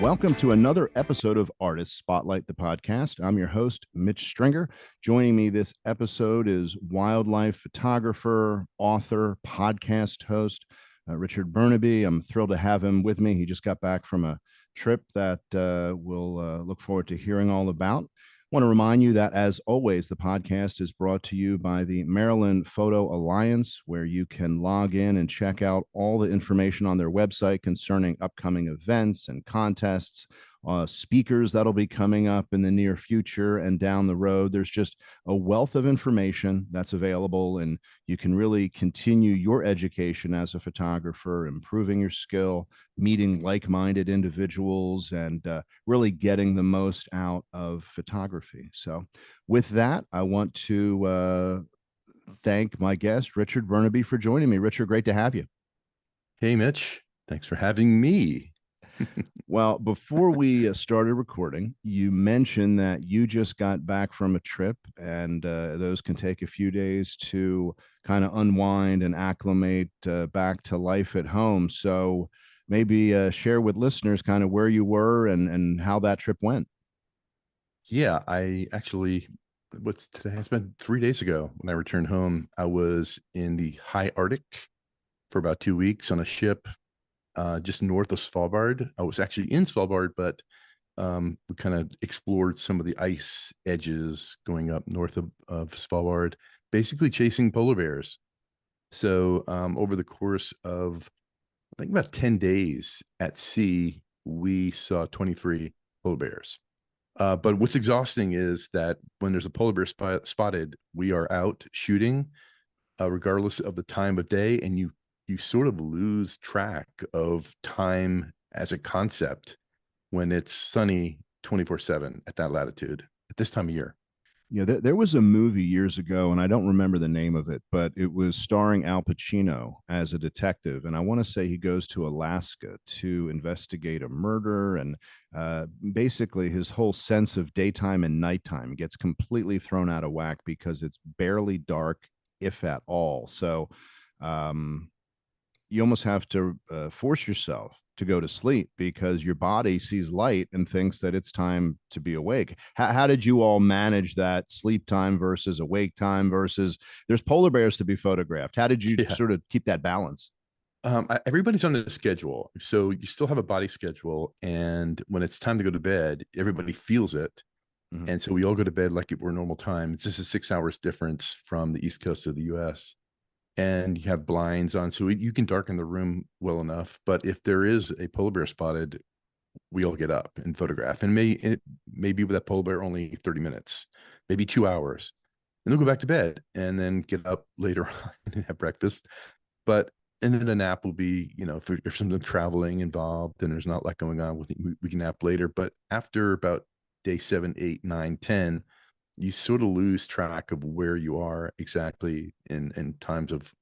Welcome to another episode of Artist Spotlight, the podcast. I'm your host, Mitch Stringer. Joining me this episode is wildlife photographer, author, podcast host, Richard Bernabe. I'm thrilled to have him with me. He just got back from a trip that we'll look forward to hearing all about. I want to remind you that, as always, the podcast is brought to you by the Maryland Photo Alliance, where you can log in and check out all the information on their website concerning upcoming events and contests, speakers that'll be coming up in the near future and down the road. There's just a wealth of information that's available, and you can really continue your education as a photographer, improving your skill, meeting like-minded individuals, and really getting the most out of photography. So with that, I want to thank my guest, Richard Bernabe, for joining me. Richard, great to have you. Hey, Mitch. Thanks for having me. Well, before we started recording, you mentioned that you just got back from a trip, and those can take a few days to kind of unwind and acclimate back to life at home. So maybe share with listeners kind of where you were and how that trip went. Yeah, what's today? It's been 3 days ago when I returned home. I was in the high Arctic for about 2 weeks on a ship just north of Svalbard. I was actually in Svalbard, but we kind of explored some of the ice edges going up north of Svalbard, basically chasing polar bears. So over the course of, I think, about 10 days at sea, we saw 23 polar bears. But what's exhausting is that when there's a polar bear spotted, we are out shooting, regardless of the time of day, and you sort of lose track of time as a concept when it's sunny 24/7 at that latitude at this time of year. Yeah, there was a movie years ago, and I don't remember the name of it, but it was starring Al Pacino as a detective. And I want to say he goes to Alaska to investigate a murder. And basically, his whole sense of daytime and nighttime gets completely thrown out of whack because it's barely dark, if at all. So you almost have to force yourself to go to sleep because your body sees light and thinks that it's time to be awake. How did you all manage that sleep time versus awake time versus there's polar bears to be photographed? How did you sort of keep that balance? Everybody's on a schedule. So you still have a body schedule. And when it's time to go to bed, everybody feels it. Mm-hmm. And so we all go to bed like it were normal time. It's just a 6 hours difference from the East Coast of the US. And you have blinds on, so you can darken the room well enough. But if there is a polar bear spotted, we all get up and photograph. And maybe with that polar bear only 30 minutes, maybe 2 hours. And they'll go back to bed and then get up later on and have breakfast. And then a nap will be, if something traveling involved and there's not a lot going on, we can nap later. But after about day 7, 8, 9, 10, you sort of lose track of where you are exactly in times of,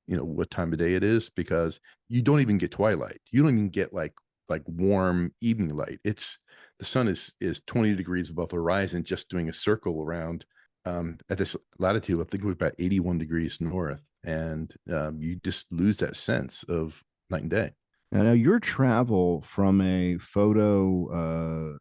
what time of day it is, because you don't even get twilight. You don't even get like warm evening light. The sun is 20 degrees above the horizon, just doing a circle around at this latitude. I think it was about 81 degrees north. And you just lose that sense of night and day. Now, your travel from a photo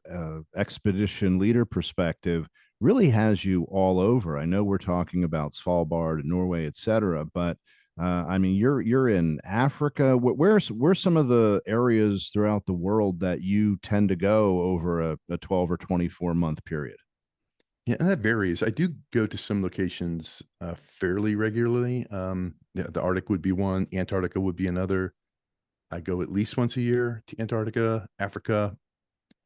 expedition leader perspective really has you all over. I know we're talking about Svalbard, Norway, et cetera, but I mean, you're in Africa. Where's some of the areas throughout the world that you tend to go over a 12 or 24-month period? Yeah, and that varies. I do go to some locations fairly regularly. The Arctic would be one. Antarctica would be another. I go at least once a year to Antarctica, Africa,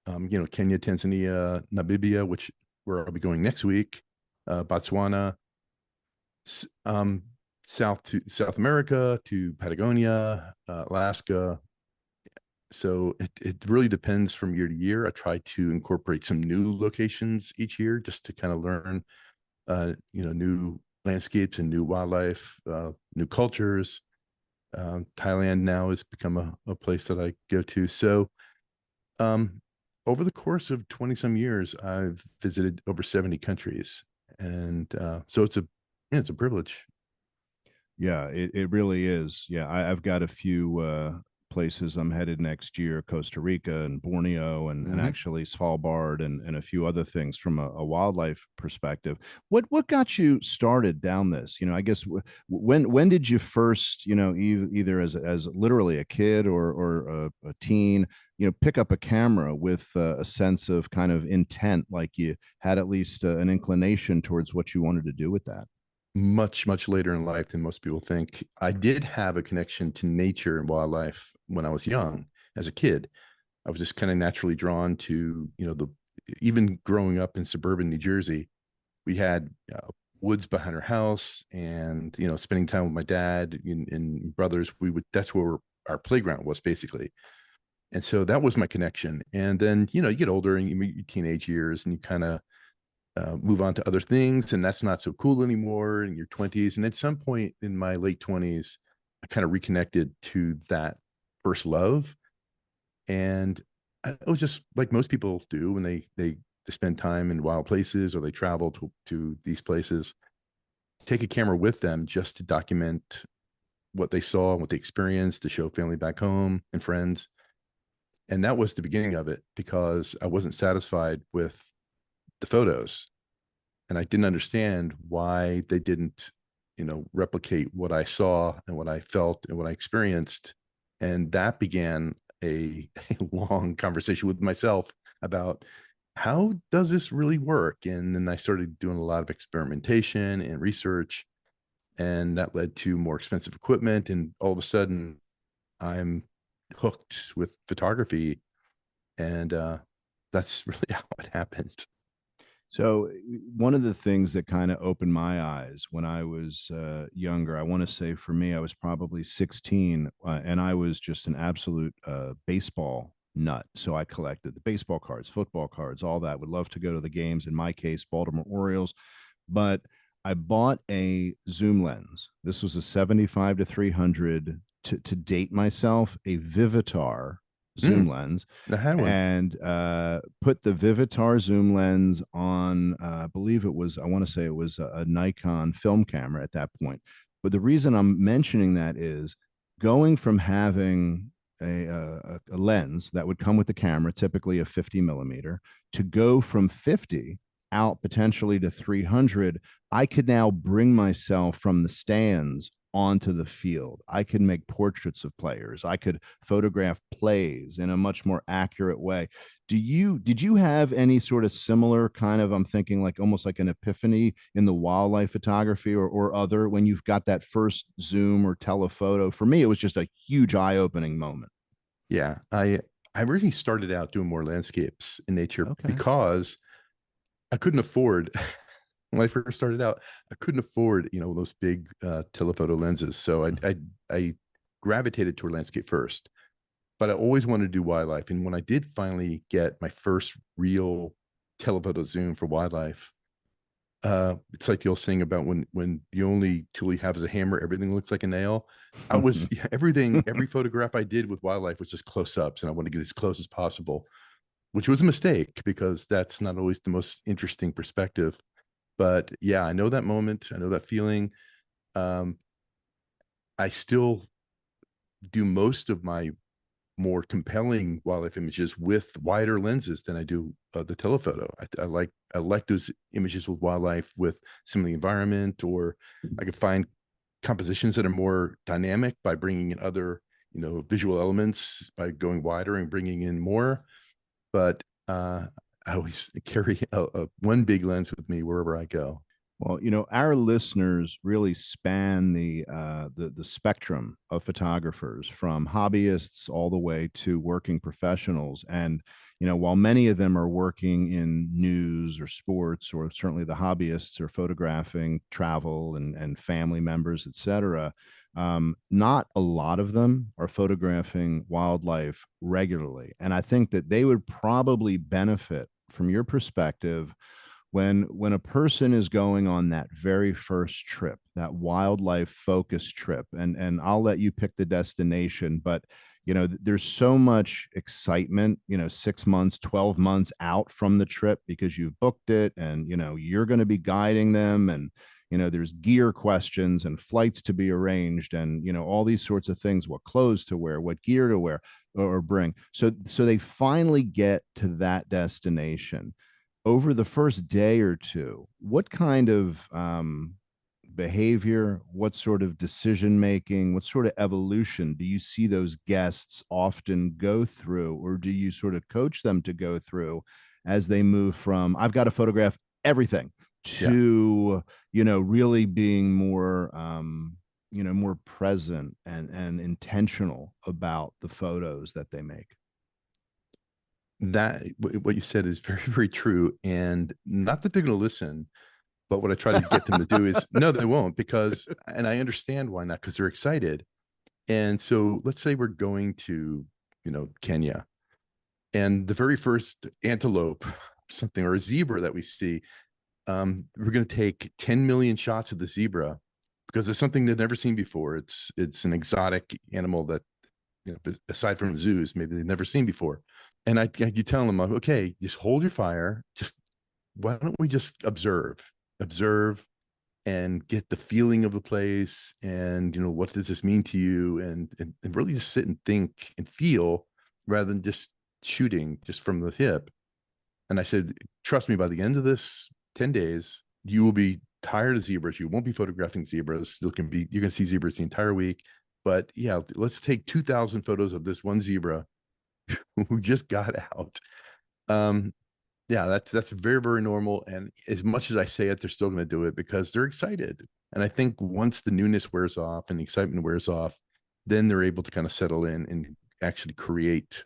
Kenya, Tanzania, Namibia, where I'll be going next week, Botswana, South America to Patagonia, Alaska. So it really depends from year to year. I try to incorporate some new locations each year just to kind of learn, new landscapes and new wildlife, new cultures. Thailand now has become a place that I go to. So over the course of 20 some years, I've visited over 70 countries. And so it's a privilege. Yeah, it really is. Yeah, I've got a few places I'm headed next year, Costa Rica and Borneo and actually Svalbard and a few other things from a wildlife perspective. What got you started down this? I guess when did you first, either as literally a kid or a teen, pick up a camera with a sense of kind of intent, like you had at least an inclination towards what you wanted to do with that? Much later in life than most people think. I did have a connection to nature and wildlife when I was young. As a kid, I was just kind of naturally drawn to, the even growing up in suburban New Jersey, we had woods behind our house, and spending time with my dad and brothers. That's where our playground was, basically. And so that was my connection. And then you get older and you meet your teenage years, and you kind of move on to other things, and that's not so cool anymore in your 20s. And at some point in my late 20s, I kind of reconnected to that first love. And I was just like most people do when they spend time in wild places, or they travel to these places, take a camera with them just to document what they saw and what they experienced, to show family back home and friends. And that was the beginning of it, because I wasn't satisfied with the photos, and I didn't understand why they didn't replicate what I saw and what I felt and what I experienced. And that began a long conversation with myself about, how does this really work? And then I started doing a lot of experimentation and research, and that led to more expensive equipment, and all of a sudden I'm hooked with photography. And that's really how it happened. So one of the things that kind of opened my eyes when I was younger, I want to say for me, I was probably 16, and I was just an absolute baseball nut. So I collected the baseball cards, football cards, all that. Would love to go to the games. In my case, Baltimore Orioles. But I bought a zoom lens. This was a 75 to 300, to date myself, a Vivitar zoom lens, I had one. and put the Vivitar zoom lens on, I believe it was, I want to say it was a Nikon film camera at that point. But the reason I'm mentioning that is, going from having a lens that would come with the camera, typically a 50 millimeter, to go from 50 out potentially to 300, I could now bring myself from the stands onto the field. I could make portraits of players. I could photograph plays in a much more accurate way. Did you have any sort of similar kind of, I'm thinking like almost like an epiphany in the wildlife photography or other, when you've got that first zoom or telephoto? For me, it was just a huge eye-opening moment. Yeah, I really started out doing more landscapes in nature, Okay. because I couldn't afford when I first started out, I couldn't afford, those big telephoto lenses. So I gravitated toward landscape first, but I always wanted to do wildlife. And when I did finally get my first real telephoto zoom for wildlife, it's like the old saying about, when the only tool you have is a hammer, everything looks like a nail. Every photograph I did with wildlife was just close ups, and I wanted to get as close as possible, which was a mistake, because that's not always the most interesting perspective. But yeah, I know that moment. I know that feeling. Um, I still do most of my more compelling wildlife images with wider lenses than I do the telephoto. I like those images with wildlife, with some of the environment, or I could find compositions that are more dynamic by bringing in other, visual elements, by going wider and bringing in more. But I always carry a one big lens with me wherever I go. Well, our listeners really span the spectrum of photographers, from hobbyists all the way to working professionals. And while many of them are working in news or sports, or certainly the hobbyists are photographing travel and family members, etc., not a lot of them are photographing wildlife regularly. And I think that they would probably benefit from your perspective when a person is going on that very first trip, that wildlife focused trip. And I'll let you pick the destination, but there's so much excitement, 6 months, 12 months out from the trip, because you've booked it, and you're going to be guiding them, and there's gear questions and flights to be arranged, and all these sorts of things, what clothes to wear, what gear to wear or bring. So they finally get to that destination. Over the first day or two, what kind of behavior, what sort of decision making, what sort of evolution do you see those guests often go through, or do you sort of coach them to go through as they move from I've got to photograph everything Yeah. to really being more more present and intentional about the photos that they make? That what you said is very, very true. And not that they're going to listen, but what I try to get them to do is no, they won't, because, and I understand why not, because they're excited. And so let's say we're going to, Kenya, and the very first antelope, something, or a zebra that we see, we're going to take 10 million shots of the zebra because it's something they've never seen before. It's an exotic animal that, aside from zoos, maybe they've never seen before. And you tell them, okay, just hold your fire. Just why don't we just observe and get the feeling of the place, and what does this mean to you, and really just sit and think and feel rather than just shooting just from the hip. And I said, trust me, by the end of this 10 days, you will be tired of zebras. You won't be photographing zebras. You're going to see zebras the entire week. But yeah, let's take 2,000 photos of this one zebra who just got out. Yeah, that's very, very normal. And as much as I say it, they're still going to do it because they're excited. And I think once the newness wears off and the excitement wears off, then they're able to kind of settle in and actually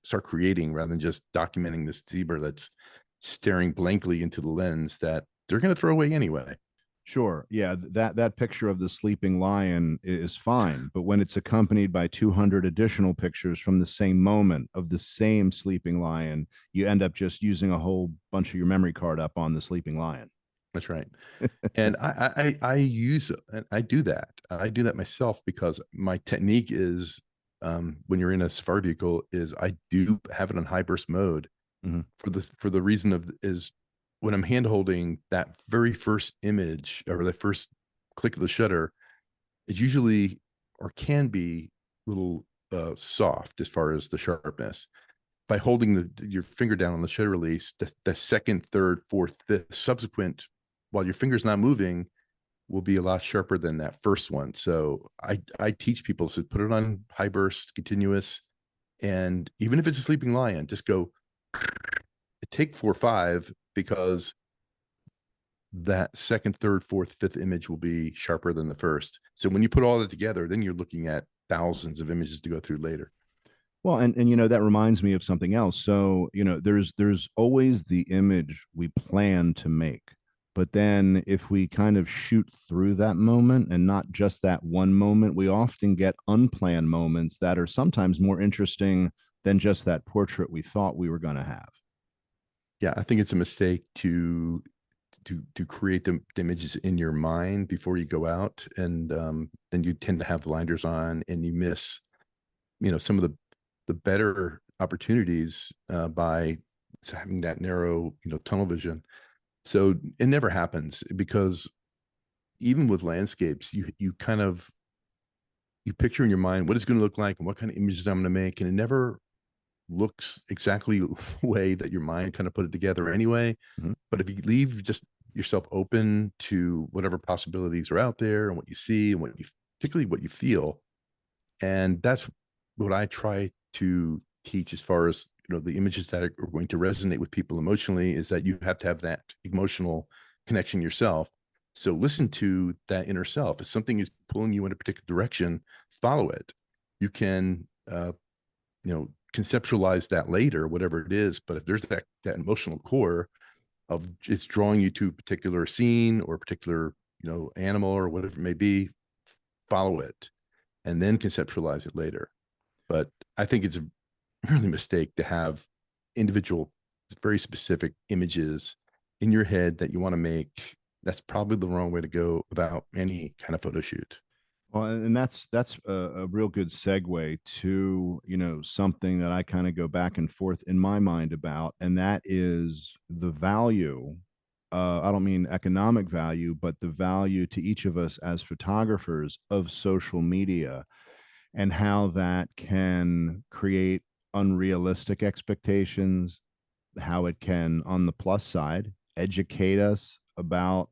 start creating, rather than just documenting this zebra that's staring blankly into the lens that they're going to throw away anyway. Sure. Yeah, that picture of the sleeping lion is fine, but when it's accompanied by 200 additional pictures from the same moment of the same sleeping lion, you end up just using a whole bunch of your memory card up on the sleeping lion. That's right. And I do that. I do that myself because my technique is, when you're in a safari vehicle, is I do have it on high burst mode, Mm-hmm. for the reason of is when I'm hand holding that very first image or the first click of the shutter, it's usually, or can be, a little soft as far as the sharpness. By holding your finger down on the shutter release, the second, third, fourth, fifth subsequent, while your finger's not moving, will be a lot sharper than that first one. So I teach people to put it on high burst, continuous, and even if it's a sleeping lion, just go take 4 or 5, because that second, third, fourth, fifth image will be sharper than the first. So when you put all that together, then you're looking at thousands of images to go through later. Well, and that reminds me of something else. So, there's always the image we plan to make. But then if we kind of shoot through that moment and not just that one moment, we often get unplanned moments that are sometimes more interesting than just that portrait we thought we were going to have. Yeah, I think it's a mistake to create the images in your mind before you go out, and then you tend to have blinders on and you miss, some of the better opportunities by having that narrow, tunnel vision. So it never happens, because even with landscapes, you kind of, you picture in your mind what it's going to look like and what kind of images I'm going to make, and it never looks exactly the way that your mind kind of put it together anyway. Mm-hmm. But if you leave just yourself open to whatever possibilities are out there and what you see and particularly what you feel, and that's what I try to teach as far as, the images that are going to resonate with people emotionally, is that you have to have that emotional connection yourself. So listen to that inner self. If something is pulling you in a particular direction, follow it. You can, conceptualize that later, whatever it is. But if there's that emotional core of it's drawing you to a particular scene or a particular, animal or whatever it may be, follow it and then conceptualize it later. But I think it's a really mistake to have individual, very specific images in your head that you want to make. That's probably the wrong way to go about any kind of photo shoot. Well, and that's a real good segue to something that I kind of go back and forth in my mind about, and that is the value I don't mean economic value, but the value to each of us as photographers of social media, and how that can create unrealistic expectations, how it can, on the plus side, educate us about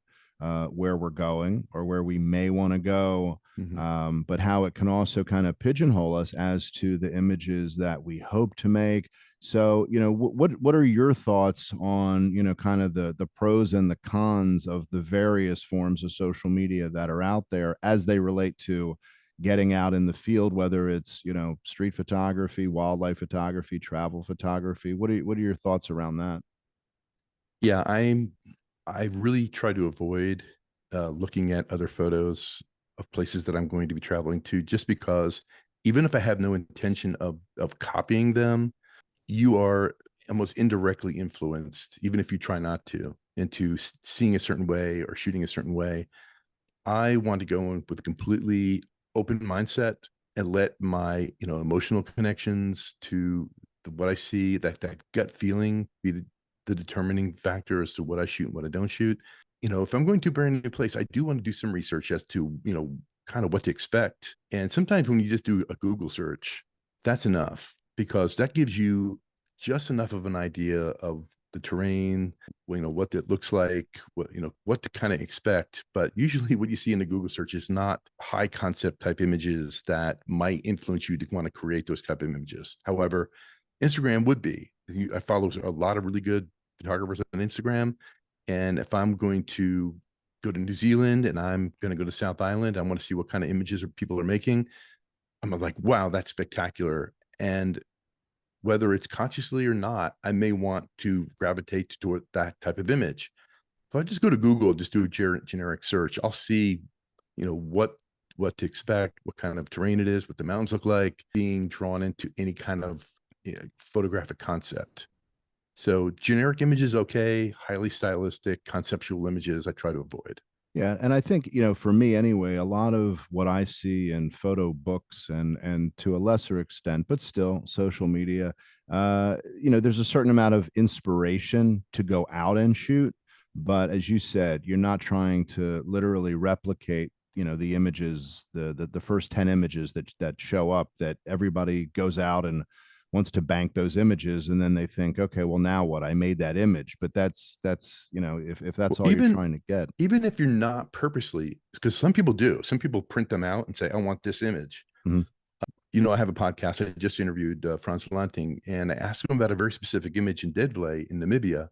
where we're going or where we may want to go, Mm-hmm. but how it can also kind of pigeonhole us as to the images that we hope to make. So, what are your thoughts on, kind of the pros and the cons of the various forms of social media that are out there as they relate to getting out in the field, whether it's, street photography, wildlife photography, travel photography? What are your thoughts around that? Yeah, I really try to avoid looking at other photos of places that I'm going to be traveling to, just because even if I have no intention of copying them, you are almost indirectly influenced, even if you try not to, into seeing a certain way or shooting a certain way. I want to go in with a completely open mindset and let my, emotional connections to what I see, that gut feeling, be the determining factor as to what I shoot and what I don't shoot. If I'm going to a brand new place, I do want to do some research as to, kind of what to expect. And sometimes when you just do a Google search, that's enough, because that gives you just enough of an idea of the terrain, what that looks like, what to kind of expect. But usually what you see in the Google search is not high concept type images that might influence you to want to create those type of images. However, Instagram would be. I follow a lot of really good photographers on Instagram. And if I'm going to go to New Zealand and I'm going to go to South Island, I want to see what kind of images people are making. I'm like, wow, that's spectacular. And whether it's consciously or not, I may want to gravitate toward that type of image. If I just go to Google, just do a generic search, I'll see, what to expect, what kind of terrain it is, what the mountains look like, being drawn into any kind of photographic concept. So generic images, okay. Highly stylistic, conceptual images, I try to avoid. Yeah, and I think, for me anyway, a lot of what I see in photo books and to a lesser extent, but still social media, there's a certain amount of inspiration to go out and shoot. But as you said, you're not trying to literally replicate, the images, the first 10 images that show up, that everybody goes out and wants to bank those images, and then they think, okay, well, now what? I made that image. But that's if that's Well, all you're trying to get. even if you're not purposely, because some people do, some people print them out and say, I want this image. Mhm. I have a podcast. I just interviewed Franz Lanting, and I asked him about a very specific image in Dedvley in Namibia.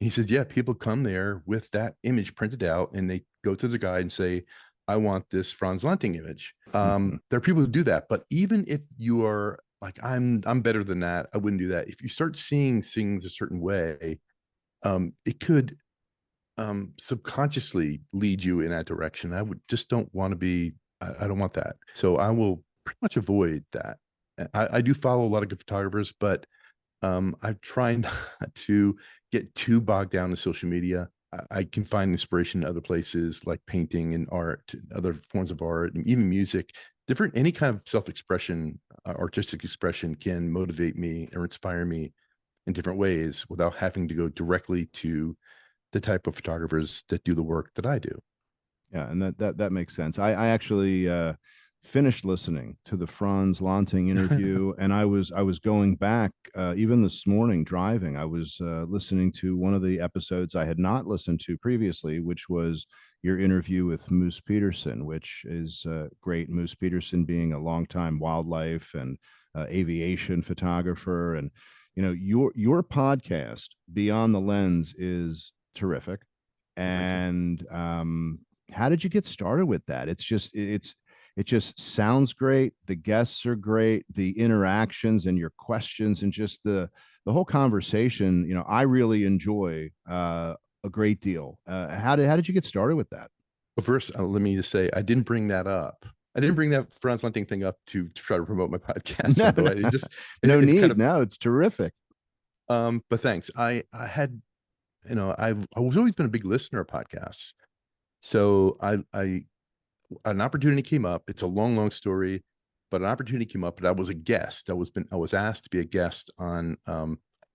He said, yeah, people come there with that image printed out and they go to the guide and say, I want this Franz Lanting image. There are people who do that. But even if you are like, I'm better than that, I wouldn't do that. If you start seeing things a certain way, it could subconsciously lead you in that direction. I would just don't want to be, I don't want that. So I will pretty much avoid that. I do follow a lot of good photographers, but I try not to get too bogged down in social media. I can find inspiration in other places like painting and art, other forms of art, and even music. Any kind of self-expression, artistic expression can motivate me or inspire me in different ways without having to go directly to the type of photographers that do the work that I do. Yeah, and that makes sense. I actually finished listening to the Franz Lanting interview, and I was going back even this morning driving. I was listening to one of the episodes I had not listened to previously, which was your interview with Moose Peterson, which is great. Moose Peterson being a longtime wildlife and aviation photographer, and your podcast Beyond the Lens is terrific. Well, thank you. And how did you get started with that? It just sounds great. The guests are great. The interactions and your questions and just the whole conversation, I really enjoy a great deal. How did you get started with that? Well, first, let me just say, I didn't bring that up. I didn't bring that Franz Lanting thing up to try to promote my podcast, by No, the way. It just, no it kind need. of, No, it's terrific. but thanks. I had, I was always been a big listener of podcasts. So an opportunity came up. It's a long, long story, but an opportunity came up, and I was a guest. I was asked to be a guest on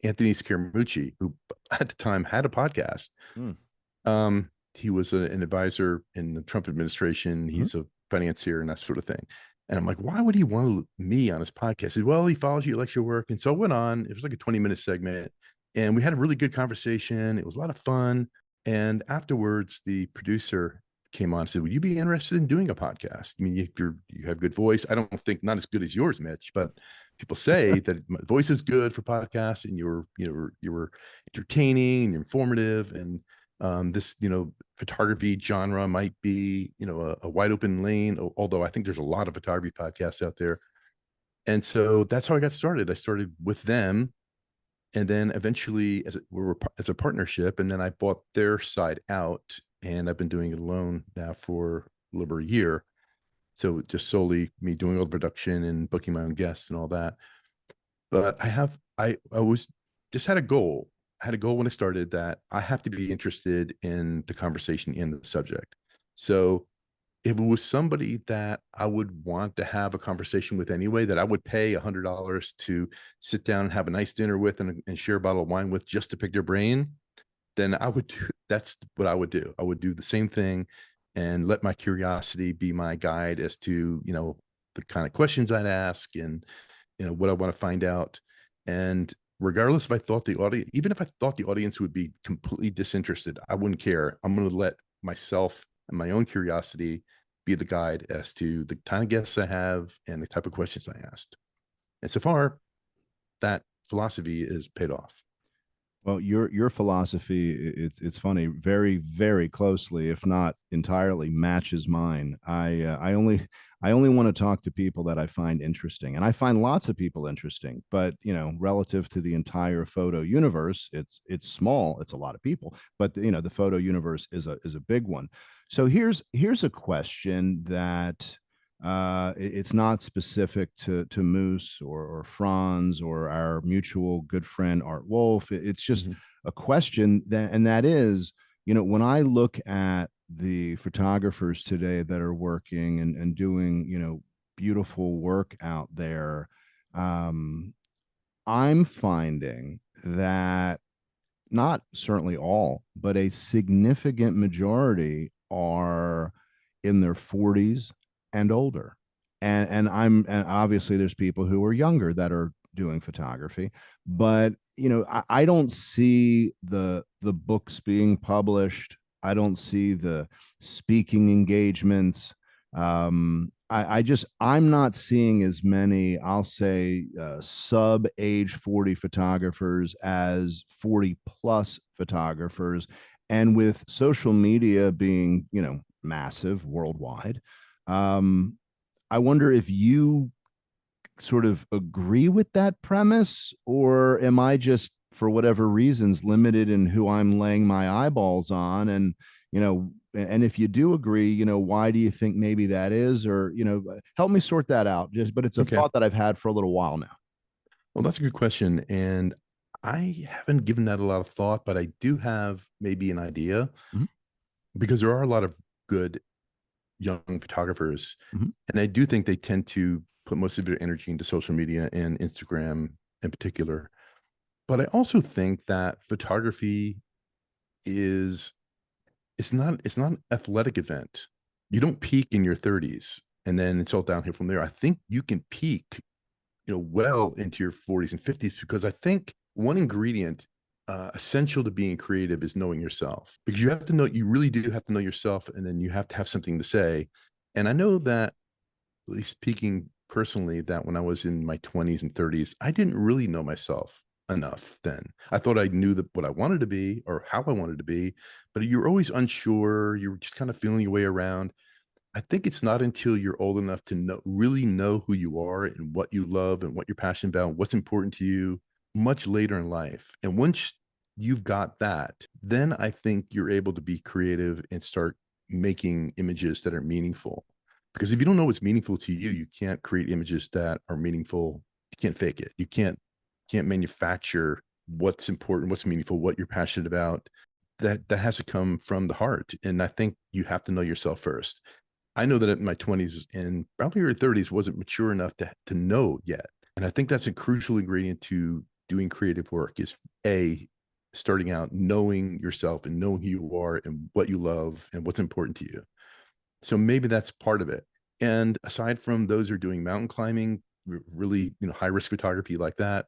Anthony Scaramucci, who at the time had a podcast. Hmm. He was an advisor in the Trump administration. He's a financier and that sort of thing. And I'm like, why would he want me on his podcast? He said, well, he follows you, likes your work. And so I went on. It was like a 20-minute segment. And we had a really good conversation. It was a lot of fun. And afterwards, the producer came on and said, would you be interested in doing a podcast? I mean, you have good voice. I don't think not as good as yours, Mitch, but people say that my voice is good for podcasts, and you were entertaining and you're informative. And this, photography genre might be, a wide open lane, although I think there's a lot of photography podcasts out there. And so that's how I got started. I started with them, and then eventually as a partnership, and then I bought their side out, and I've been doing it alone now for a little over a year. So just solely me doing all the production and booking my own guests and all that. But I always just had a goal. I had a goal when I started that I have to be interested in the conversation and the subject. So if it was somebody that I would want to have a conversation with anyway, that I would pay $100 to sit down and have a nice dinner with and share a bottle of wine with just to pick their brain, then that's what I would do. I would do the same thing and let my curiosity be my guide as to, the kind of questions I'd ask and, what I want to find out. And regardless if I thought the audience, even if I thought the audience would be completely disinterested, I wouldn't care. I'm going to let myself and my own curiosity be the guide as to the kind of guests I have and the type of questions I asked. And so far, that philosophy is paid off. Well, your philosophy, it's funny, very, very closely, if not entirely, matches mine. I only want to talk to people that I find interesting, and I find lots of people interesting. But relative to the entire photo universe, it's small. It's a lot of people, but the photo universe is a big one. So here's a question that it's not specific to Moose or Franz or our mutual good friend Art Wolf. It's just a question that is, when I look at the photographers today that are working and doing, beautiful work out there, I'm finding that not certainly all, but a significant majority are in their 40s and older. And obviously there's people who are younger that are doing photography, but I don't see the books being published. I don't see the speaking engagements. I'm not seeing as many, I'll say, sub age 40 photographers as 40 plus photographers. And with social media being, massive worldwide, I wonder if you sort of agree with that premise, or am I just, for whatever reasons, limited in who I'm laying my eyeballs on? And, and if you do agree, why do you think maybe that is? Or, help me sort that out. But it's a thought that I've had for a little while now. Well, that's a good question. And I haven't given that a lot of thought, but I do have maybe an idea because there are a lot of good young photographers. And I do think they tend to put most of their energy into social media and Instagram in particular. But I also think that photography it's not an athletic event. You don't peak in your 30s and then it's all downhill from there. I think you can peak, well into your 40s and 50s, because I think one ingredient essential to being creative is knowing yourself, because you really do have to know yourself, and then you have to have something to say. And I know that, at least speaking personally, that when I was in my 20s and 30s, I didn't really know myself enough then. I thought I knew what I wanted to be or how I wanted to be, but you're always unsure. You're just kind of feeling your way around. I think it's not until you're old enough to really know who you are and what you love and what you're passionate about, and what's important to you, much later in life. And once you've got that, then I think you're able to be creative and start making images that are meaningful. Because if you don't know what's meaningful to you, you can't create images that are meaningful. You can't fake it. You can't manufacture what's important, what's meaningful, what you're passionate about. That has to come from the heart. And I think you have to know yourself first. I know that in my 20s and probably early 30s wasn't mature enough to know yet. And I think that's a crucial ingredient to doing creative work is starting out, knowing yourself and knowing who you are and what you love and what's important to you. So maybe that's part of it. And aside from those who are doing mountain climbing, really, high risk photography like that,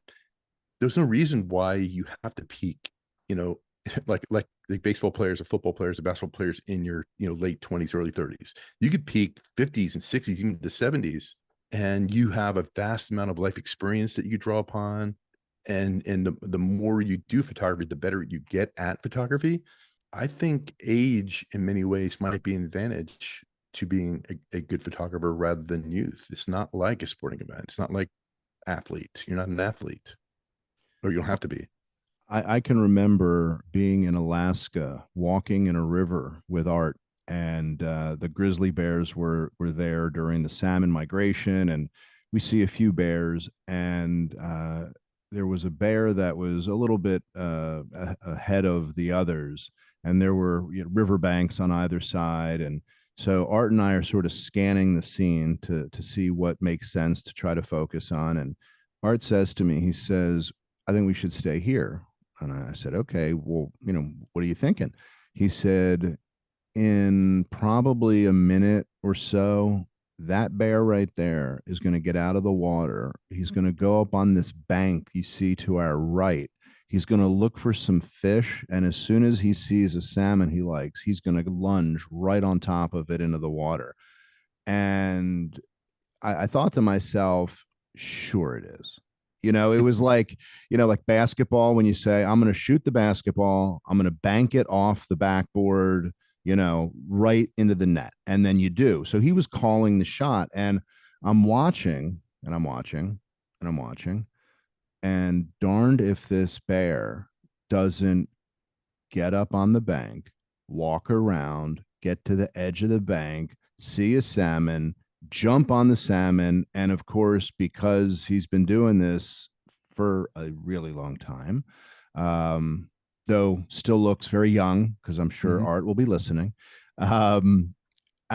there's no reason why you have to peak, you know, like baseball players or football players or basketball players in your, late 20s, early 30s. You could peak 50s and 60s, even the 70s, and you have a vast amount of life experience that you could draw upon. And the more you do photography, the better you get at photography. I think age in many ways might be an advantage to being a good photographer rather than youth. It's not like a sporting event. It's not like athlete. You're not an athlete, or you don't have to be. I can remember being in Alaska, walking in a river with Art, and the grizzly bears were there during the salmon migration, and we see a few bears, and there was a bear that was a little bit ahead of the others, and there were riverbanks on either side, and so Art and I are sort of scanning the scene to see what makes sense to try to focus on, and Art says to me, he says, "I think we should stay here." And I said, okay, well, what are you thinking? He said, in probably a minute or so, that bear right there is going to get out of the water. He's going to go up on this bank you see to our right. He's going to look for some fish. And as soon as he sees a salmon he likes, he's going to lunge right on top of it into the water. And I thought to myself, sure it is. It was like, like basketball when you say, I'm going to shoot the basketball, I'm going to bank it off the backboard, right into the net. And then you do. So he was calling the shot. And I'm watching and I'm watching and I'm watching. And darned if this bear doesn't get up on the bank, walk around, get to the edge of the bank, see a salmon, jump on the salmon. And of course, because he's been doing this for a really long time, though still looks very young, because I'm sure Art will be listening. I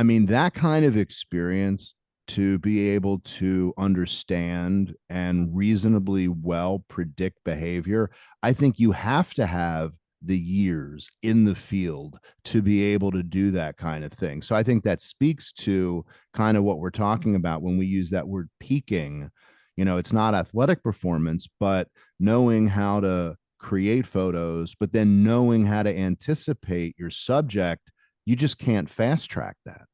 mean, that kind of experience, to be able to understand and reasonably well predict behavior, I think you have to have the years in the field to be able to do that kind of thing. So I think that speaks to kind of what we're talking about when we use that word peaking. It's not athletic performance, but knowing how to create photos, but then knowing how to anticipate your subject. You just can't fast track that.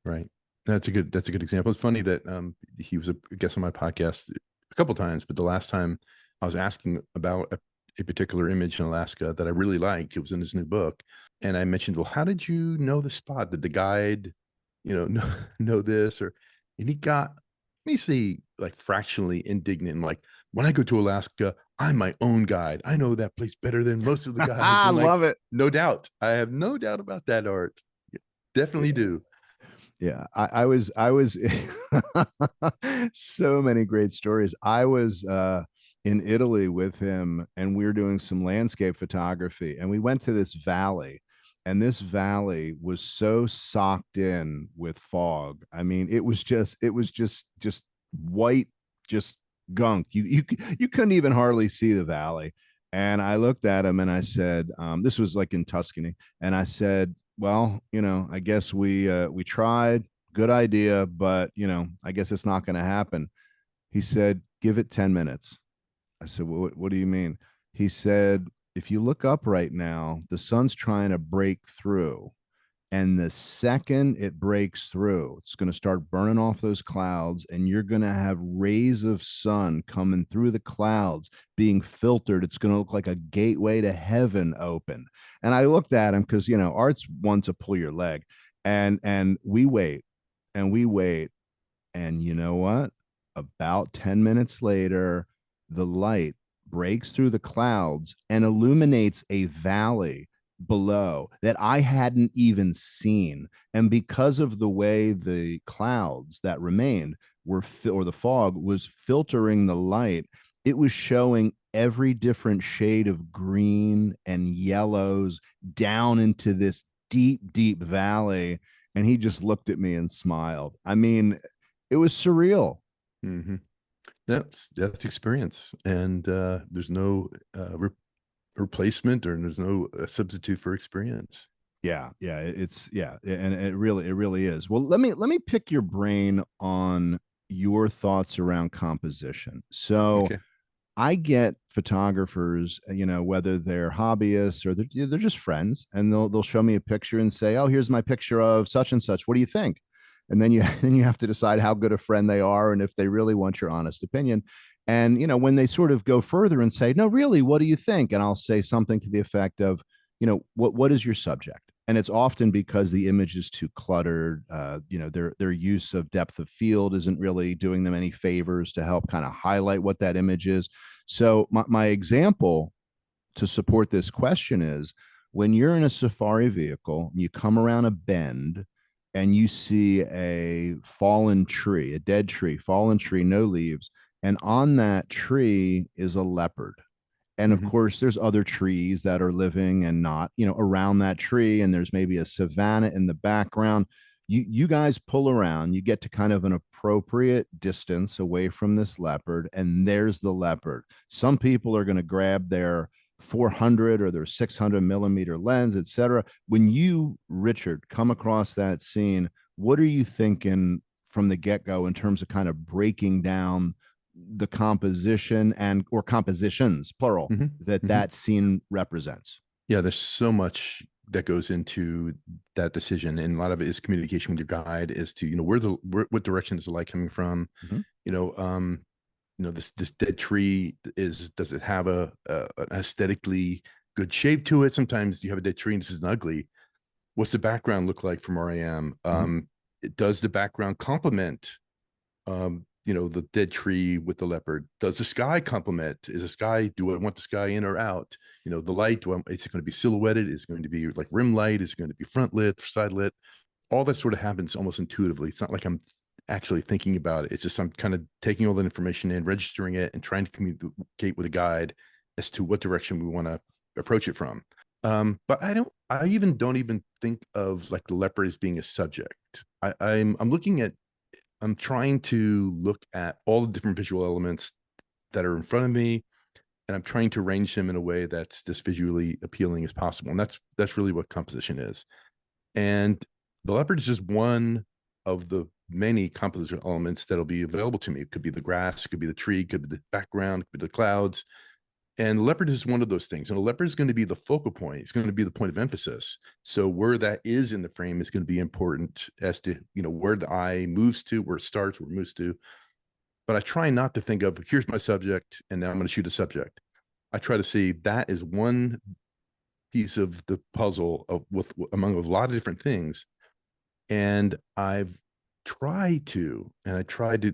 Right. That's a good example. It's funny that he was a guest on my podcast a couple of times, but the last time I was asking about a particular image in Alaska that I really liked. It was in his new book. And I mentioned, well, how did you know the spot? Did the guide, know this? And he got, let me see, like fractionally indignant. And like, when I go to Alaska, I'm my own guide. I know that place better than most of the guides. I like, love it. No doubt. I have no doubt about that, Art. Definitely do. Yeah, I was so many great stories. I was in Italy with him, and we were doing some landscape photography, and we went to this valley, and this valley was so socked in with fog. I mean, it was just white, just gunk. You couldn't even hardly see the valley. And I looked at him and I said, this was like in Tuscany, and I said, well, I guess we tried. Good idea, but I guess it's not going to happen. He said, give it 10 minutes. I said, what do you mean? He said, if you look up right now, the sun's trying to break through. And the second it breaks through, it's going to start burning off those clouds, and you're going to have rays of sun coming through the clouds being filtered. It's going to look like a gateway to heaven open. And I looked at him because, Art's one to pull your leg. And we wait and we wait. And you know what? About 10 minutes later, the light breaks through the clouds and illuminates a valley below that I hadn't even seen. And because of the way the clouds that remained were, or the fog was filtering the light, it was showing every different shade of green and yellows down into this deep, deep valley. And he just looked at me and smiled. I mean, it was surreal. That's experience. And there's no replacement, or there's no substitute for experience. And it really is. Well, let me pick your brain on your thoughts around composition. So Okay. I get photographers, whether they're hobbyists or they're just friends, and they'll show me a picture and say, "Oh, here's my picture of such and such. What do you think?" And then you then you have to decide how good a friend they are and if they really want your honest opinion. And when they sort of go further and say, "No, really, what do you think?" And I'll say something to the effect of, what is your subject? And it's often because the image is too cluttered. Their use of depth of field isn't really doing them any favors to help kind of highlight what that image is. So my example to support this question is, when you're in a safari vehicle and you come around a bend and you see a fallen tree, a dead tree, fallen tree, no leaves, and on that tree is a leopard. And of Mm-hmm. course, there's other trees that are living and not, around that tree, and there's maybe a savanna in the background. You guys pull around, you get to kind of an appropriate distance away from this leopard, and there's the leopard. Some people are going to grab their 400 or their 600 millimeter lens, etc. When you, Richard, come across that scene, what are you thinking from the get-go in terms of kind of breaking down the composition and or compositions plural Mm-hmm. that Mm-hmm. that scene represents? Yeah, there's so much that goes into that decision, and a lot of it is communication with your guide as to what direction is the light coming from. Mm-hmm. you know um this dead tree, does it have an aesthetically good shape to it? Sometimes you have a dead tree and this is ugly. What's the background look like from where I am? Mm-hmm. Does the background complement the dead tree with the leopard? Does the sky complement? Is the sky, do I want the sky in or out? The light, is it going to be silhouetted? Is it going to be like rim light? Is it going to be front lit, side lit? All that sort of happens almost intuitively. It's not like I'm actually thinking about it. It's just I'm kind of taking all that information in, registering it, and trying to communicate with a guide as to what direction we want to approach it from. But I even don't even think of like the leopard as being a subject. I'm trying to look at all the different visual elements that are in front of me, and I'm trying to arrange them in a way that's just visually appealing as possible. And that's really what composition is. And the leopard is just one of the many composition elements that'll be available to me. It could be the grass, it could be the tree, it could be the background, it could be the clouds. And the leopard is one of those things. And the leopard is going to be the focal point. It's going to be the point of emphasis. So where that is in the frame is going to be important as to, where the eye moves to, where it starts, where it moves to. But I try not to think of, here's my subject, and now I'm going to shoot a subject. I try to see that is one piece of the puzzle among a lot of different things. And I tried to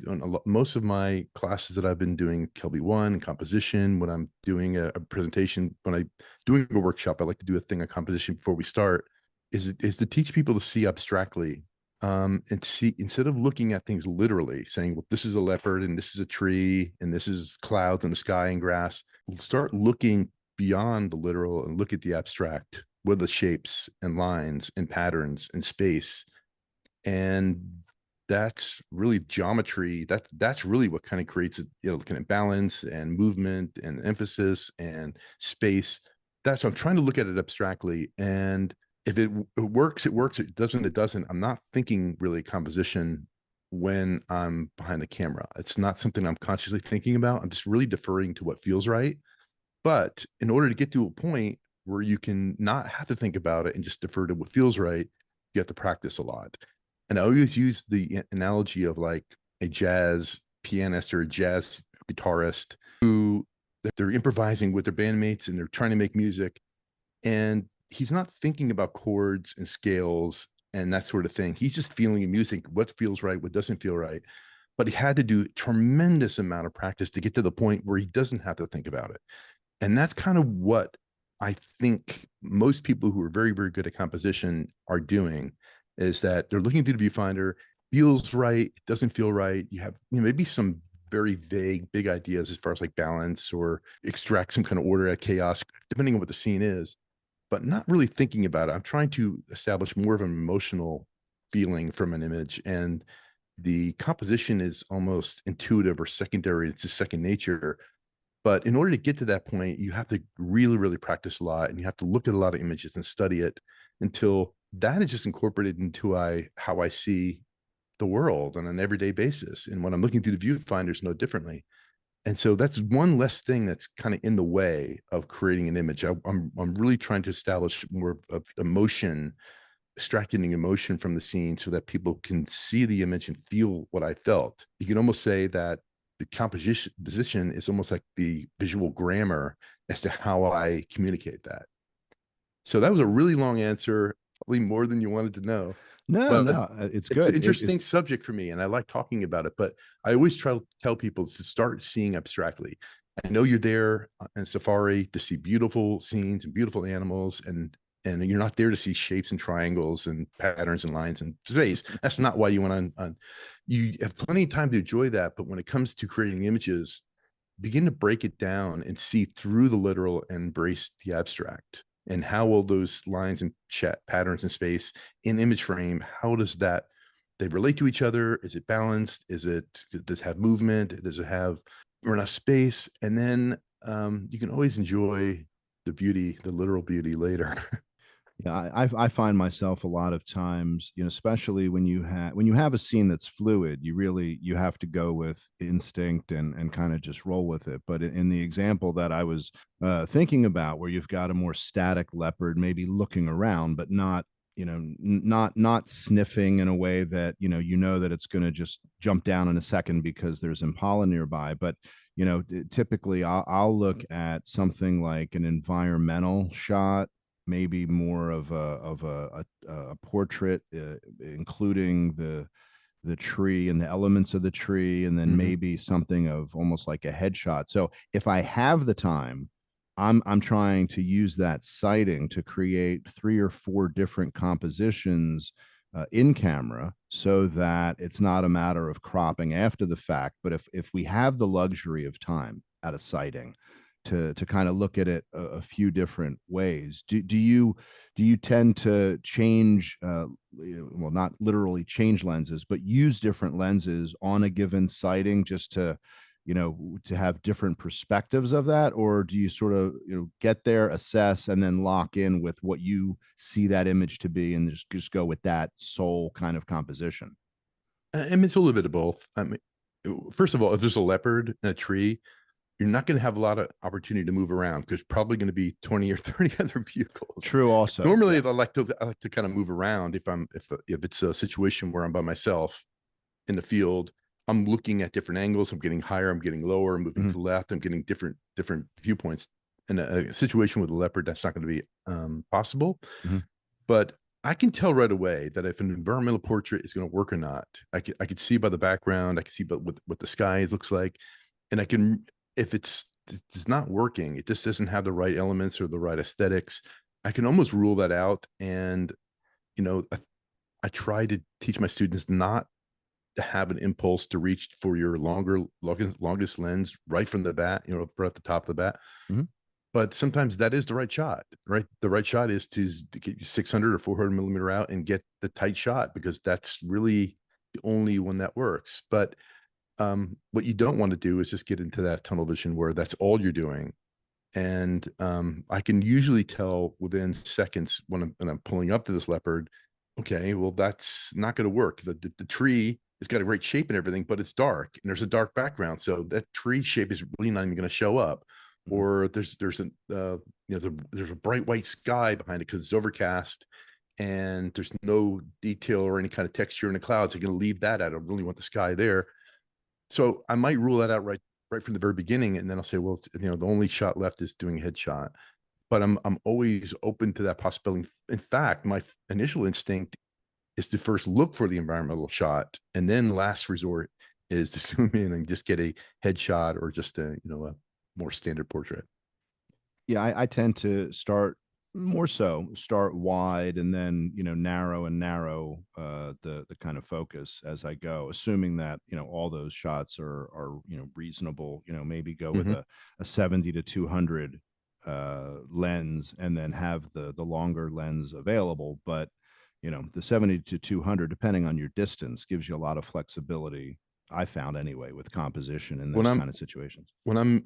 on most of my classes that I've been doing, Kelby 1 and composition, when I'm doing a presentation, when I'm doing a workshop, I like to do a thing on composition before we start, is to teach people to see abstractly, and see, instead of looking at things literally, saying, well, this is a leopard and this is a tree and this is clouds and the sky and grass. We'll start looking beyond the literal and look at the abstract with the shapes and lines and patterns and space. And that's really geometry. That's really what kind of creates kind of balance and movement and emphasis and space. That's what I'm trying to look at it abstractly. And if it works, it works. It doesn't, it doesn't. I'm not thinking really composition when I'm behind the camera. It's not something I'm consciously thinking about. I'm just really deferring to what feels right. But in order to get to a point where you can not have to think about it and just defer to what feels right, you have to practice a lot. And I always use the analogy of like a jazz pianist or a jazz guitarist who, they're improvising with their bandmates and they're trying to make music. And he's not thinking about chords and scales and that sort of thing. He's just feeling the music, what feels right, what doesn't feel right. But he had to do a tremendous amount of practice to get to the point where he doesn't have to think about it. And that's kind of what I think most people who are very, very good at composition are doing, is that they're looking through the viewfinder, feels right, it doesn't feel right. You have maybe some very vague, big ideas as far as like balance or extract some kind of order at chaos, depending on what the scene is, but not really thinking about it. I'm trying to establish more of an emotional feeling from an image. And the composition is almost intuitive or secondary. It's just second nature. But in order to get to that point, you have to really, really practice a lot, and you have to look at a lot of images and study it until that is just incorporated into how I see the world on an everyday basis. And when I'm looking through the viewfinders, no differently. And so that's one less thing that's kind of in the way of creating an image. I'm really trying to establish more of emotion, extracting emotion from the scene so that people can see the image and feel what I felt. You can almost say that the composition position is almost like the visual grammar as to how I communicate that. So that was a really long answer, probably more than you wanted to know. No, But no, it's it's an good. interesting subject for me, and I like talking about it. But I always try to tell people to start seeing abstractly. I know you're there in safari to see beautiful scenes and beautiful animals, and you're not there to see shapes and triangles and patterns and lines and space. That's not why you went on. You have plenty of time to enjoy that, but when it comes to creating images, begin to break it down and see through the literal and embrace the abstract. And how will those lines and patterns in space in image frame, how does that they relate to each other? Is it balanced? Does it have movement? Does it have enough space? And then you can always enjoy the beauty, the literal beauty later. Yeah, I find myself a lot of times, especially when you have a scene that's fluid, you have to go with instinct and kind of just roll with it. But in the example that I was thinking about, where you've got a more static leopard, maybe looking around, but not not sniffing in a way that that it's going to just jump down in a second because there's impala nearby. But typically I'll look at something like an environmental shot, maybe more of a portrait, including the tree and the elements of the tree, and then maybe something of almost like a headshot. So if I have the time, I'm trying to use that sighting to create 3 or 4 different compositions in camera, so that it's not a matter of cropping after the fact. But if we have the luxury of time at a sighting to kind of look at it a few different ways, do you tend to change, well, not literally change lenses, but use different lenses on a given sighting, just to have different perspectives of that? Or do you sort of get there, assess, and then lock in with what you see that image to be, and just go with that sole kind of composition? I mean, it's a little bit of both. I mean, first of all, if there's a leopard in a tree, you're not going to have a lot of opportunity to move around because probably going to be 20 or 30 other vehicles. True. Also, Normally, yeah. I like to kind of move around if it's a situation where I'm by myself in the field. I'm looking at different angles. I'm getting higher. I'm getting lower. I'm moving to the left. I'm getting different viewpoints. In a situation with a leopard, that's not going to be possible. But I can tell right away that if an environmental portrait is going to work or not. I could see by the background. I can see by what the sky looks like, and I can, if it's not working, it just doesn't have the right elements or the right aesthetics, I can almost rule that out. And I try to teach my students not to have an impulse to reach for your longest lens right from the bat, right at the top of the bat. But sometimes that is the right shot, right? The right shot is to get you 600 or 400 millimeter out and get the tight shot, because that's really the only one that works. But what you don't want to do is just get into that tunnel vision where that's all you're doing. And I can usually tell within seconds when I'm pulling up to this leopard, okay, well, that's not going to work. The tree has got a great shape and everything, but it's dark and there's a dark background. So that tree shape is really not even going to show up. Or there's a bright white sky behind it because it's overcast, and there's no detail or any kind of texture in the clouds. I'm going to leave that out. I don't really want the sky there. So I might rule that out right from the very beginning, and then I'll say, well, the only shot left is doing a headshot. But I'm always open to that possibility. In fact, my initial instinct is to first look for the environmental shot, and then last resort is to zoom in and just get a headshot or just a more standard portrait. Yeah, I tend to start wide, and then narrow the kind of focus as I go, assuming that all those shots are reasonable. Maybe go with a 70 to 200 lens, and then have the longer lens available. But the 70 to 200, depending on your distance, gives you a lot of flexibility I found anyway, with composition in When those I'm kind of situations. when I'm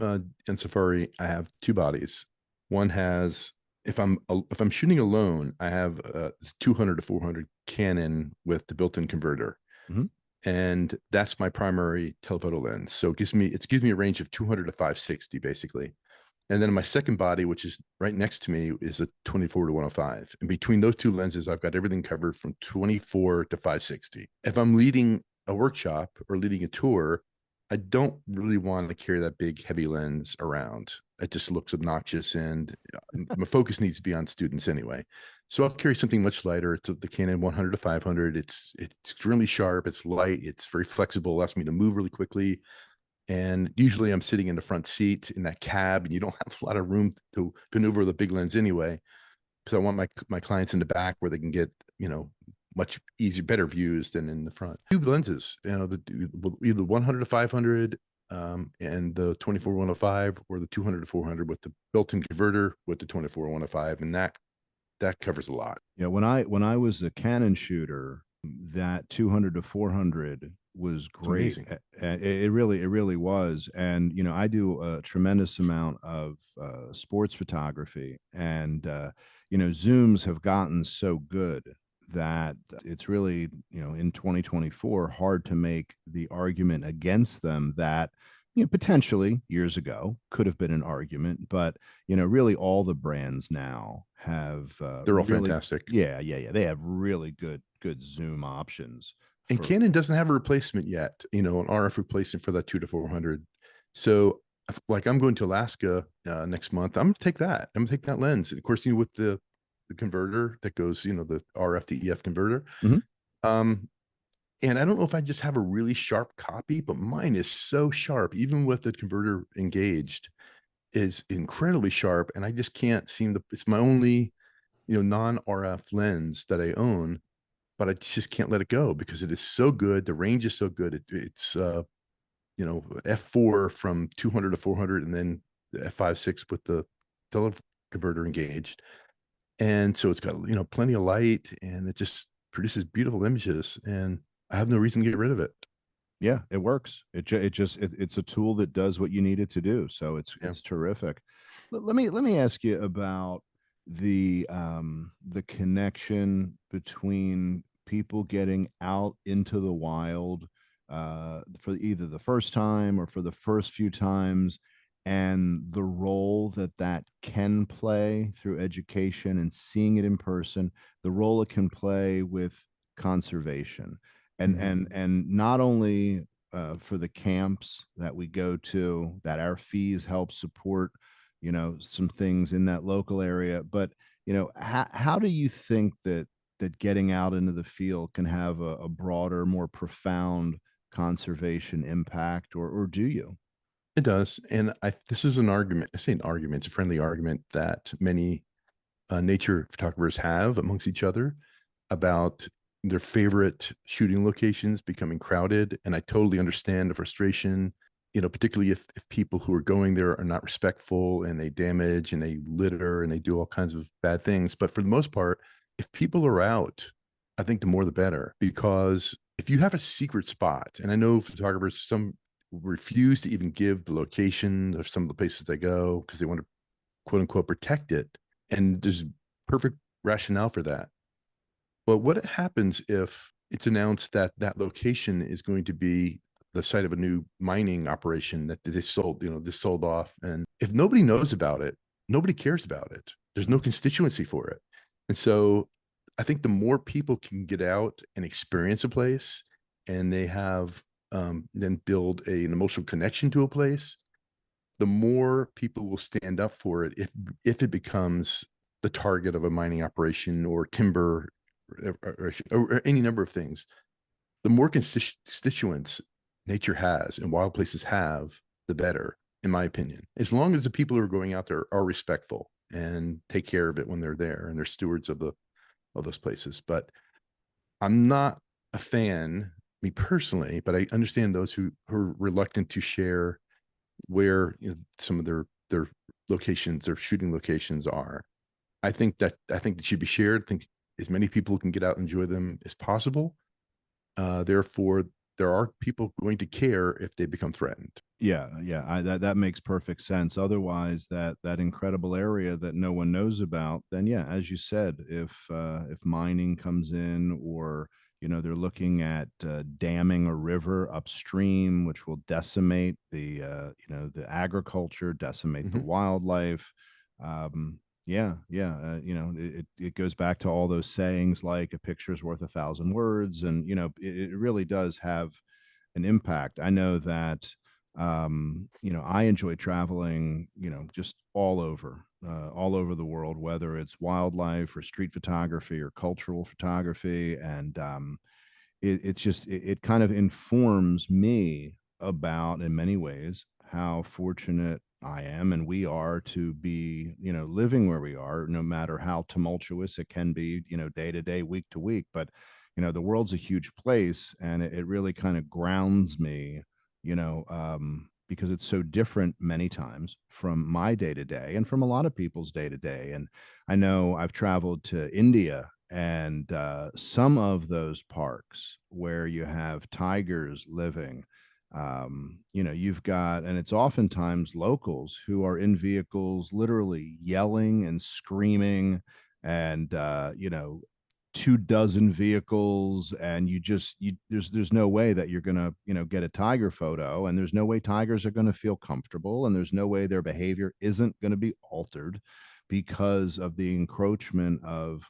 in safari, I have two bodies. One has, if I'm shooting alone, I have a 200 to 400 Canon with the built-in converter, Mhm. and that's my primary telephoto lens. So it gives me a range of 200 to 560 basically. And then my second body, which is right next to me, is a 24 to 105. And between those two lenses, I've got everything covered from 24 to 560. If I'm leading a workshop or leading a tour, I don't really want to carry that big, heavy lens around. It just looks obnoxious, and my focus needs to be on students anyway. So I'll carry something much lighter. It's the Canon 100 to 500. It's extremely sharp. It's light. It's very flexible. Allows me to move really quickly. And usually I'm sitting in the front seat in that cab, and you don't have a lot of room to maneuver the big lens anyway, because I want my clients in the back where they can get, much easier, better views than in the front. Two lenses, either 100 to 500 and the 24 105, or the 200 to 400 with the built-in converter with the 24 105, and that covers a lot. Yeah, when I was a Canon shooter, that 200 to 400 was It's great. amazing. It really was. And I do a tremendous amount of sports photography, and zooms have gotten so good that it's really, in 2024, hard to make the argument against them that potentially years ago could have been an argument, but really all the brands now have They're all really, fantastic. yeah, they have really good zoom options And for. Canon doesn't have a replacement yet, an RF replacement for that 2 to 400. So, like, I'm going to Alaska next month. I'm going to take that. I'm going to take that lens. And of course, with the converter that goes, the RF to EF converter. Mhm. Um, and I don't know if I just have a really sharp copy, but mine is so sharp, even with the converter engaged, is incredibly sharp. And I just can't seem to, it's my only, non-RF lens that I own, but I just can't let it go because it is so good. The range is so good. It's f4 from 200 to 400, and then the f5.6 with the tele converter engaged, and so it's got plenty of light, and it just produces beautiful images, and I have no reason to get rid of it. Yeah, it works. It's a tool that does what you need it to do. So it's Yeah. it's terrific. Let me ask you about the connection between people getting out into the wild for either the first time or for the first few times, and the role that can play through education and seeing it in person, the role it can play with conservation, and Mhm. and not only for the camps that we go to, that our fees help support, some things in that local area, but how do you think that getting out into the field can have a broader, more profound conservation impact, or do you? It does, and this is an argument. I say an argument. It's a friendly argument that many nature photographers have amongst each other about their favorite shooting locations becoming crowded. And I totally understand the frustration, particularly if people who are going there are not respectful, and they damage and they litter and they do all kinds of bad things. But for the most part, if people are out, I think the more the better, because if you have a secret spot, and I know photographers, some refuse to even give the location of some of the places they go because they want to, quote unquote, protect it. And there's perfect rationale for that. But what happens if it's announced that that location is going to be the site of a new mining operation that they sold, this sold off? And if nobody knows about it, nobody cares about it. There's no constituency for it. And so I think the more people can get out and experience a place, and they have then build an emotional connection to a place, the more people will stand up for it if it becomes the target of a mining operation or timber, or any number of things. The more constituents nature has and wild places have, the better, in my opinion. As long as the people who are going out there are respectful and take care of it when they're there, and they're stewards of those places. But I'm not a fan, me personally, but I understand those who are reluctant to share where some of their locations, their shooting locations are. I think it should be shared. I think as many people can get out and enjoy them as possible. Therefore, there are people going to care if they become threatened. Yeah, that makes perfect sense. Otherwise, that incredible area that no one knows about, then yeah, as you said, if mining comes in, or they're looking at damming a river upstream, which will decimate the agriculture, decimate the Mhm. wildlife. Yeah, it goes back to all those sayings like a picture's worth 1,000 words, and it really does have an impact. I know that I enjoy traveling, just all over the world, whether it's wildlife or street photography or cultural photography. And it kind of informs me about, in many ways, how fortunate I am and we are to be, living where we are, no matter how tumultuous it can be, day to day, week to week. But, the world's a huge place, and it really kind of grounds me, because it's so different many times from my day to day and from a lot of people's day to day. And I know I've traveled to India, and some of those parks where you have tigers living, you've got, and it's oftentimes locals who are in vehicles literally yelling and screaming, and 2 dozen vehicles, and there's no way that you're gonna get a tiger photo, and there's no way tigers are going to feel comfortable, and there's no way their behavior isn't going to be altered because of the encroachment of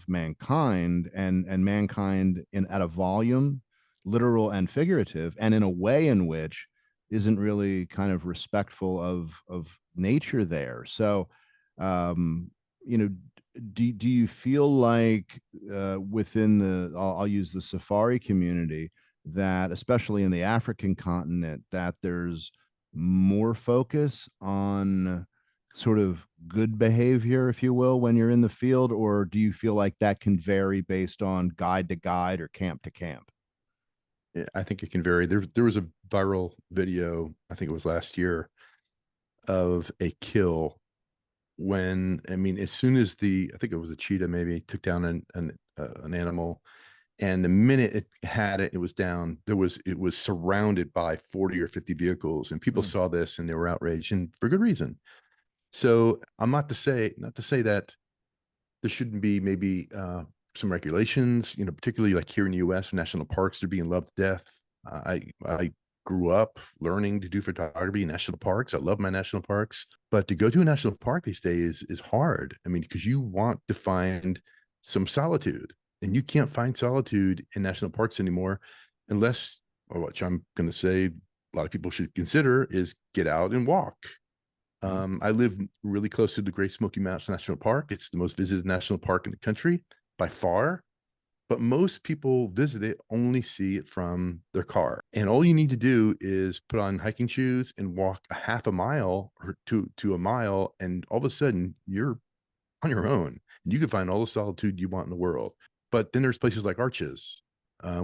mankind, and mankind in at a volume, literal and figurative, and in a way in which isn't really kind of respectful of nature there. So um you know do you feel like within I'll use the safari community, that especially in the African continent, that there's more focus on sort of good behavior, if you will, when you're in the field? Or do you feel like that can vary based on guide to guide or camp to camp? Yeah, I think it can vary. There was a viral video, I think it was last year, of a kill when, I mean, as soon as I think it was a cheetah, maybe took down an animal, and the minute it had it, it was down. It was surrounded by 40 or 50 vehicles, and people Hmm. saw this and they were outraged, and for good reason. So I'm not to say that there shouldn't be maybe some regulations, particularly like here in the U.S. national parks, they're being loved to death. I grew up learning to do photography in national parks. I love my national parks, but to go to a national park these days is hard. I mean, because you want to find some solitude, and you can't find solitude in national parks anymore unless, or which I'm going to say a lot of people should consider, is get out and walk. Mhm. I live really close to the Great Smoky Mountains National Park. It's the most visited national park in the country by far. But most people visit it only see it from their car. And all you need to do is put on hiking shoes and walk a half a mile or to a mile. And all of a sudden, you're on your own. You can find all the solitude you want in the world. But then there's places like Arches,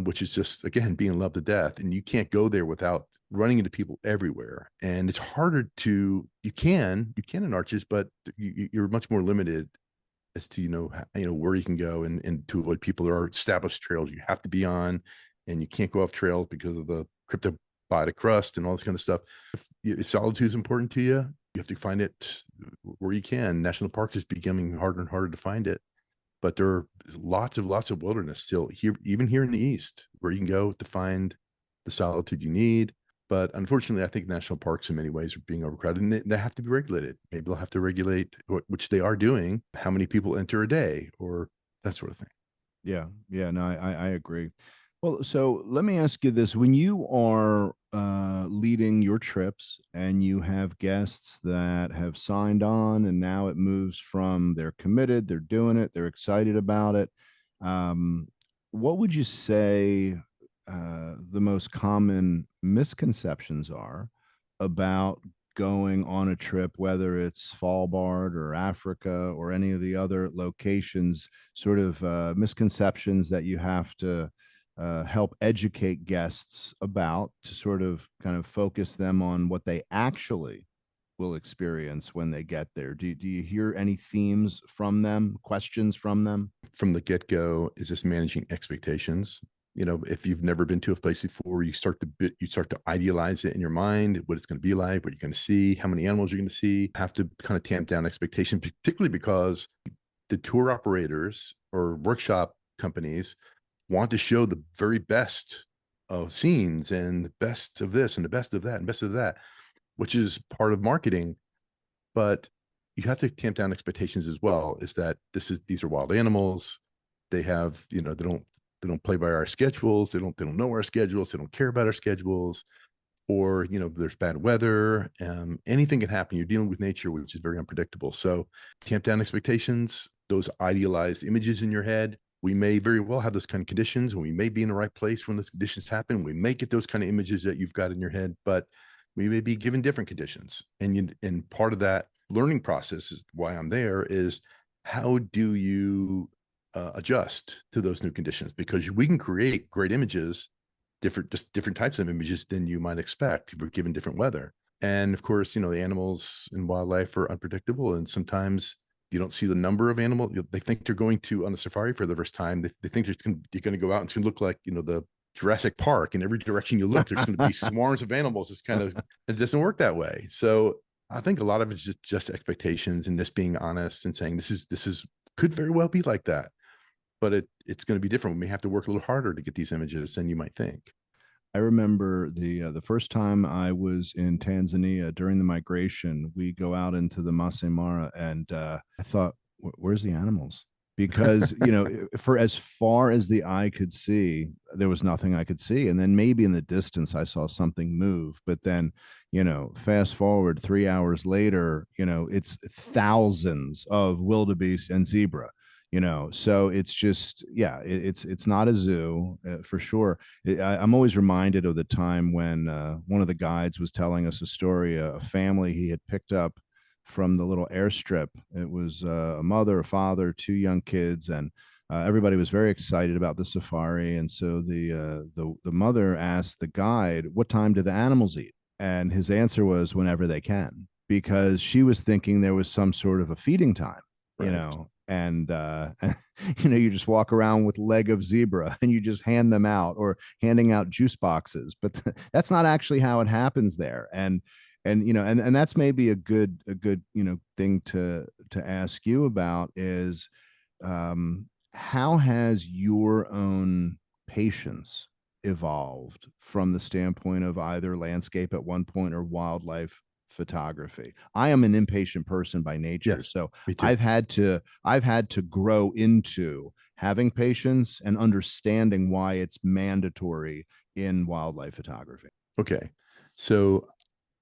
which is just, again, being loved to death. And you can't go there without running into people everywhere. And it's harder to, you can in Arches, but you're much more limited as to, where you can go, and to avoid people. There are established trails you have to be on, and you can't go off trails because of the cryptobiotic crust and all this kind of stuff. If solitude is important to you, you have to find it where you can. National parks is becoming harder and harder to find it, but there are lots of wilderness still here, even here in the East, where you can go to find the solitude you need. But unfortunately, I think national parks in many ways are being overcrowded, and they have to be regulated. Maybe they'll have to regulate, which they are doing, how many people enter a day or that sort of thing. Yeah, no, I agree. Well, so let me ask you this: when you are leading your trips and you have guests that have signed on, and now it moves from they're committed, they're doing it, they're excited about it, um, what would you say the most common misconceptions are about going on a trip, whether it's Svalbard or Africa or any of the other locations? Sort of misconceptions that you have to help educate guests about, to sort of kind of focus them on what they actually will experience when they get there. Do you hear any themes from them, questions from them? From the get go, is this managing expectations? if you've never been to a place before, you start to idealize it in your mind, what it's going to be like, what you're going to see, how many animals you're going to see. Have to kind of tamp down expectations, particularly because the tour operators or workshop companies want to show the very best of scenes and the best of this and the best of that and best of that, which is part of marketing. But you have to tamp down expectations as well. Is that these are wild animals. They have, they don't play by our schedules. They don't know our schedules. They don't care about our schedules. Or, there's bad weather. Anything can happen. You're dealing with nature, which is very unpredictable. So tamp down expectations, those idealized images in your head. We may very well have those kind of conditions, and we may be in the right place when those conditions happen. We may get those kind of images that you've got in your head, but we may be given different conditions. And part of that learning process is why I'm there is, how do you adjust to those new conditions? Because we can create great images, different types of images than you might expect if we're given different weather. And of course, the animals and wildlife are unpredictable, and sometimes you don't see the number of animals. They think they're going to on a safari for the first time. They think you're going to go out and it's going to look like, the Jurassic Park. In every direction you look, there's going to be swarms of animals. It doesn't work that way. So I think a lot of it's just expectations, and just being honest and saying this is could very well be like that, but it's going to be different. We may have to work a little harder to get these images than you might think. I remember the first time I was in Tanzania during the migration. We go out into the Masai Mara, and I thought, "Where's the animals?" Because for as far as the eye could see, there was nothing I could see. And then maybe in the distance, I saw something move. But then, fast forward 3 hours later, it's thousands of wildebeest and zebra. So it's just, yeah, it's not a zoo, for sure. I'm always reminded of the time when one of the guides was telling us a story, a family he had picked up from the little airstrip. It was a mother, a father, two young kids, and everybody was very excited about the safari. And so the mother asked the guide, "What time do the animals eat?" And his answer was, "Whenever they can," because she was thinking there was some sort of a feeding time, Right. and you just walk around with leg of zebra and you just hand them out, or handing out juice boxes, but that's not actually how it happens there. And that's maybe a good thing to ask you about is, how has your own patience evolved from the standpoint of either landscape at one point or wildlife photography? I am an impatient person by nature, Yes, so me too. I've had to grow into having patience and understanding why it's mandatory in wildlife photography. Okay. So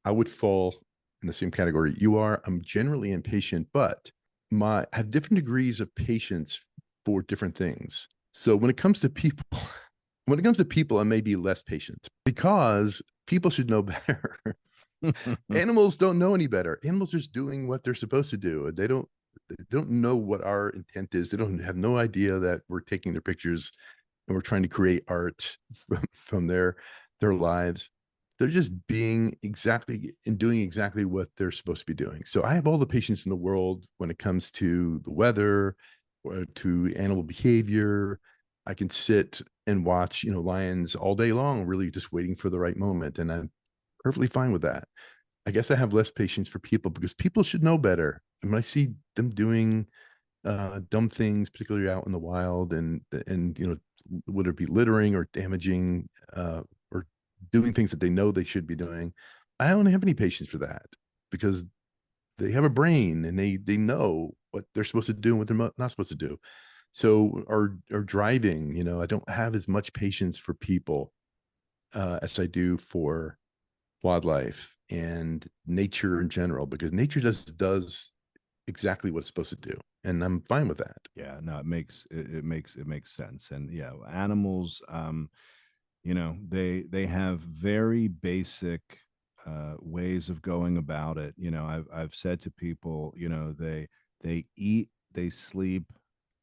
I would fall in the same category you are. I'm generally impatient, but I have different degrees of patience for different things. So when it comes to people, I may be less patient because people should know better. Animals don't know any better. Animals are just doing what they're supposed to do. They don't know what our intent is. They don't have no idea that we're taking their pictures and we're trying to create art from their lives. They're just being exactly and doing exactly what they're supposed to be doing. So I have all the patience in the world when it comes to the weather or to animal behavior. I can sit and watch, lions all day long, really just waiting for the right moment. And I'm perfectly fine with that. I guess I have less patience for people because people should know better. And when I see them doing dumb things, particularly out in the wild, and whether it be littering or damaging or doing things that they know they should be doing, I don't have any patience for that because they have a brain and they know what they're supposed to do and what they're not supposed to do. So, or driving, I don't have as much patience for people as I do for wildlife and nature in general, because nature does exactly what it's supposed to do, and I'm fine with that. Yeah, no, it makes sense. And yeah, animals, they have very basic ways of going about it. I've said to people, they eat, they sleep,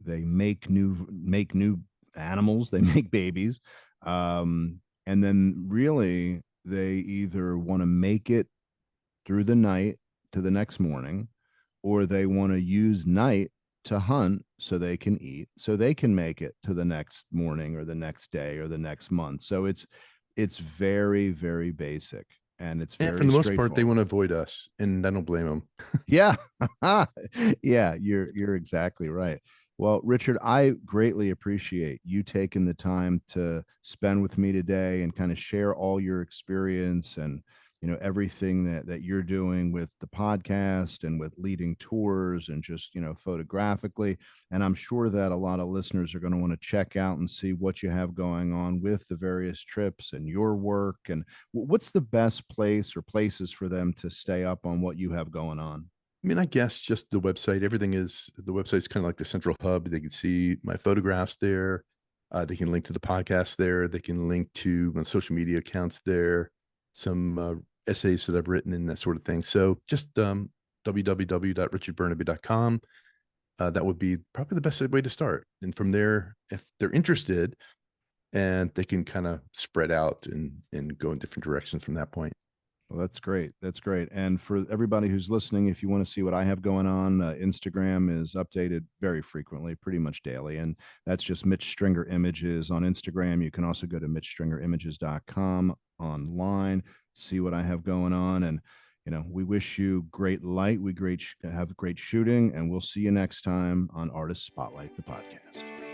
they make new animals, they make babies, and then really they either want to make it through the night to the next morning, or they want to use night to hunt so they can eat, so they can make it to the next morning or the next day or the next month. So it's very, very basic, and it's And for very the most part, they straightforward. want to avoid us, and I don't blame them. Yeah. Yeah, you're exactly right. Well, Richard, I greatly appreciate you taking the time to spend with me today and kind of share all your experience and everything that you're doing with the podcast and with leading tours and just photographically. And I'm sure that a lot of listeners are going to want to check out and see what you have going on with the various trips and your work. And what's the best place or places for them to stay up on what you have going on? I mean, I guess just the website. The website's kind of like the central hub. They can see my photographs there. They can link to the podcast there. They can link to my social media accounts there, some essays that I've written and that sort of thing. So just www.richardbernabe.com. That would be probably the best way to start. And from there, if they're interested, and they can kind of spread out and go in different directions from that point. Well, that's great. That's great. And for everybody who's listening, if you want to see what I have going on, Instagram is updated very frequently, pretty much daily. And that's just Mitch Stringer Images on Instagram. You can also go to mitchstringerimages.com online, see what I have going on. And, we wish you great light. We have great shooting, and we'll see you next time on Artist Spotlight, the podcast.